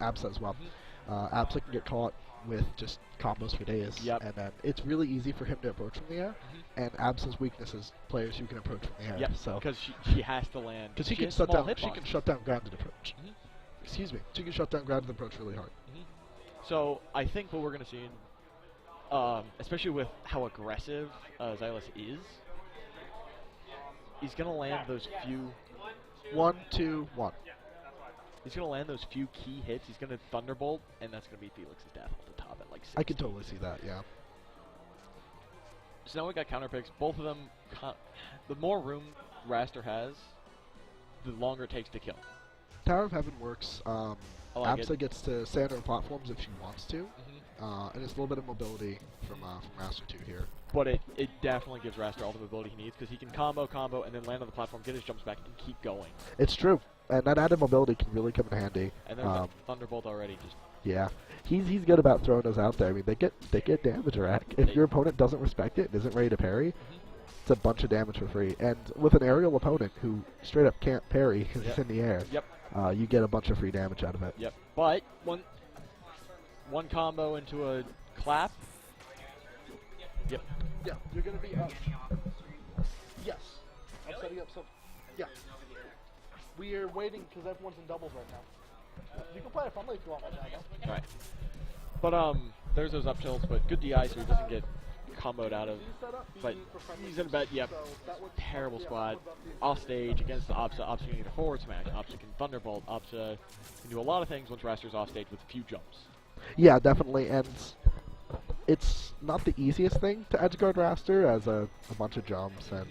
Absa as well. Absa can get caught with just combos for days, and then it's really easy for him to approach from the air. And Absa's weakness is players who can approach from the air. Yep. So because she has to land. because she can shut down grounded approach. Excuse me. She can shut down grounded approach really hard. So I think what we're going to see, especially with how aggressive Zylus is, he's going to land those few. 1, 2, 1. He's going to land those few key hits. He's going to Thunderbolt, and that's going to be Felix's death at the top at like 6. I can totally see that, yeah. So now we got counter picks. Both of them, the more room Wrastor has, the longer it takes to kill. Tower of Heaven works. like Absa gets to stand on platforms if she wants to, and it's a little bit of mobility from Wrastor 2 here. But it definitely gives Wrastor all the mobility he needs because he can combo, and then land on the platform, get his jumps back, and keep going. It's true, and that added mobility can really come in handy. And there's Thunderbolt already. Yeah, he's good about throwing those out there. I mean, they get damage rack. If your opponent doesn't respect it and isn't ready to parry, it's a bunch of damage for free. And with an aerial opponent who straight up can't parry because it's in the air, you get a bunch of free damage out of it. Yep. But one combo into a clap. Yep. Yeah, you're gonna be yes. I'm setting up some. Yeah. We are waiting because everyone's in doubles right now. You can play it friendly if you want right now. All right. But there's those up tilts, but good DI so he doesn't get comboed out of. But he's in bet. Yep. Terrible squad. Off stage against the Absa. Absa can get a forward smash. Absa can Thunderbolt. Absa can do a lot of things once Wrastor's off stage with a few jumps. Yeah, definitely, and it's not the easiest thing to edgeguard Wrastor as a bunch of jumps and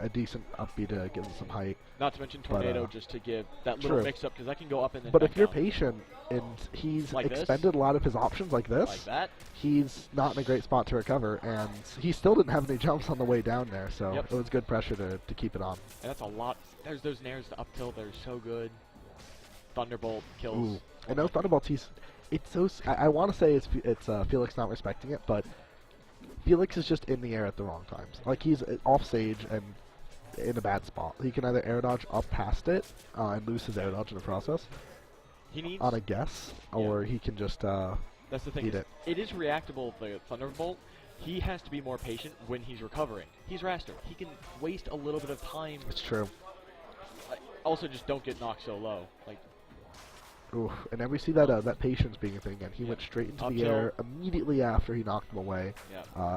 a decent upbeat to give him some height. Not to mention Tornado just to give that little mix-up because that can go up and then But if you're down. patient and he's like expended a lot of his options like this, like that, he's not in a great spot to recover, and he still didn't have any jumps on the way down there, so it was good pressure to keep it on. And that's a lot. There's those nairs to up tilt. They're so good. Thunderbolt kills. Ooh. And those Thunderbolts, it's so. I want to say it's Felix not respecting it, but Felix is just in the air at the wrong times. Like he's off stage and in a bad spot. He can either air dodge up past it and lose his air dodge in the process. He needs on a guess, or he can just that's the thing. eat it. It is reactable. The Thunderbolt. He has to be more patient when he's recovering. He's Wrastor. He can waste a little bit of time. It's true. Also, just don't get knocked so low. Like. Oof, and then we see that that patience being a thing again. He went straight into the air immediately after he knocked him away,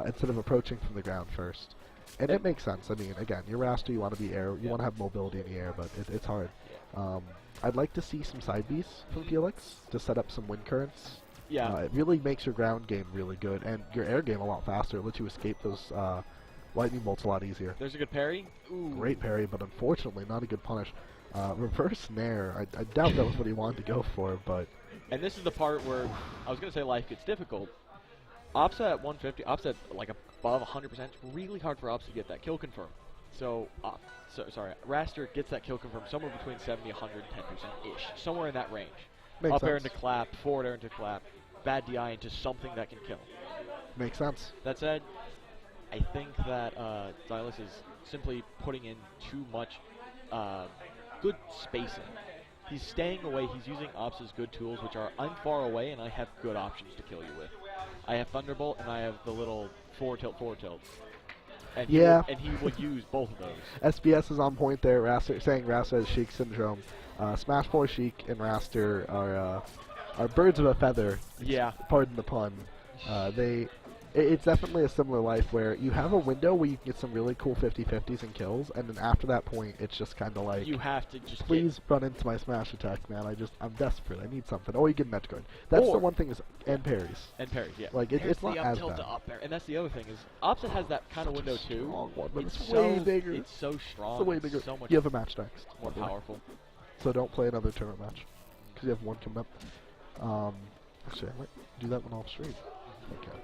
instead of approaching from the ground first. And it makes sense. I mean, again, you're Wrastor, you want to be air, you want to have mobility in the air, but it's hard. I'd like to see some side Bs from Felix to set up some wind currents. Yeah. It really makes your ground game really good, and your air game a lot faster. It lets you escape those lightning bolts a lot easier. There's a good parry. Ooh. Great parry, but unfortunately not a good punish. Reverse Nair, I doubt that was what he wanted to go for, but... And this is the part where I was going to say life gets difficult. Absa at 150, Absa at like above 100%, it's really hard for Absa to get that kill confirm. So, Wrastor gets that kill confirm somewhere between 70, 110%-ish, somewhere in that range. Makes Up sense. air into clap, forward air into clap, bad DI into something that can kill. Makes sense. That said, I think that Zylus is simply putting in too much good spacing. He's staying away. He's using Absa's good tools, which are I'm far away and I have good options to kill you with. I have Thunderbolt and I have the little forward tilt. And he would use both of those. SBS is on point there. Wrastor, saying Wrastor has Sheik syndrome. Smash 4 Sheik and Wrastor are birds of a feather. Yeah. Pardon the pun. It's definitely a similar life where you have a window where you can get some really cool 50-50s and kills, and then after that point, it's just kind of like, you have to just please run into my smash attack, man. I'm desperate. I need something. Or you get an edge guard. That's the one thing is end parries. And parries, yeah. Like it's not as bad. Up there. And that's the other thing is Absa has that kind of window too. One, but it's way bigger. It's so strong. It's way bigger. So much you have a match next. More powerful. So don't play another tournament match because you have one coming up. Actually, I might do that one off stream. Okay.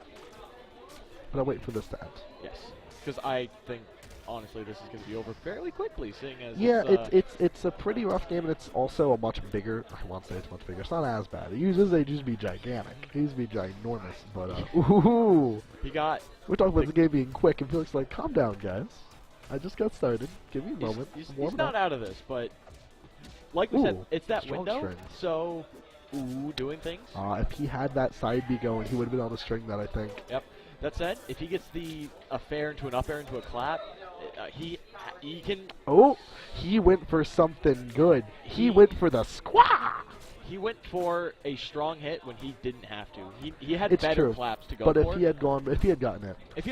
But I'll wait for this to end. Yes, because I think honestly this is going to be over fairly quickly, seeing as it's a pretty rough game, and it's also a much bigger. I won't say it's much bigger. It's not as bad. It used to be gigantic. It used to be ginormous, but ooh. We're talking about the game being quick, and Felix like, calm down, guys. I just got started. Give me a moment. He's not out of this, but like we said, it's that window. Strings. So Ooh, doing things. If he had that side B going, he would have been able to string that, I think. Yep. That said, if he gets a fair into an up air into a clap, he can. Oh, he went for something good. He went for the squaw. He went for a strong hit when he didn't have to. He had It's better true. claps to go But for. if he had gotten it. If he had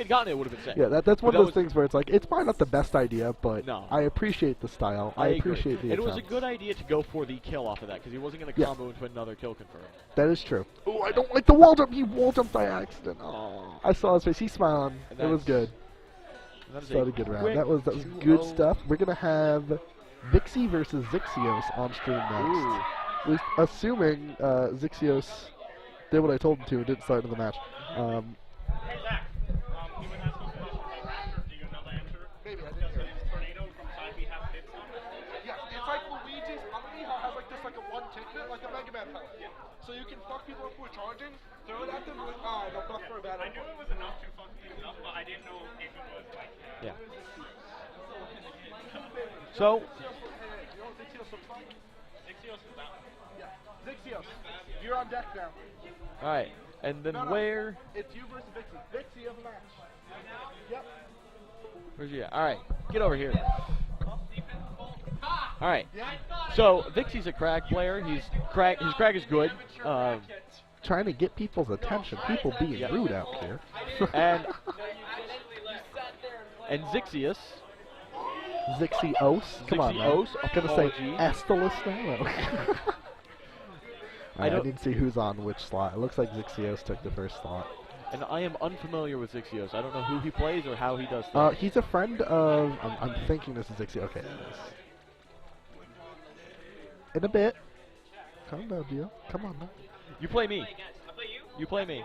gotten it, it would have been sick. Yeah, that's one of those things where it's like, it's probably not the best idea, but no. I appreciate the style. I appreciate the It was a good idea to go for the kill off of that, because he wasn't going to combo into another kill confirm. That is true. Oh, I don't like the wall jump. He wall jumped by accident. Oh, I saw his face. He's smiling. It was good. That was a good round. That was good stuff. We're going to have Vixie versus Zyxios on stream next. Ooh. Assuming Zyxios did what I told him to and didn't start in the match. Hey, Zach. He would ask us about Wrastor. Do you know the answer? Maybe, I Does didn't hear his tornado from side B have hits on it? Yeah, it's like Luigi's Omni has like this like a one ticket, like a Mega Man pellet. So you can fuck people up who are charging, throw it at them, and they'll fuck for a bad I knew it was enough to fuck people up, but I didn't know if it was like... Yeah. So... Zyxios is that one. Yeah, Zyxios, you're on deck now. Alright, and then where... It's you versus Vixie. Vixie, you have a match. Yep. Where's he at? Alright, get over here. Alright, so Vixie's a crag player. His crag is good. Trying to get people's attention. People being rude out here. and Zyxios. Zyxios? Come on, man. I'm going to say Estelis now. I didn't see who's on which slot. It looks like Zyxios took the first slot. And I am unfamiliar with Zyxios. I don't know who he plays or how he does things. He's a friend of... I'm thinking this is Zyxios. Okay, it is. In a bit. Calm down, deal. Come on, man. You play me. You play me.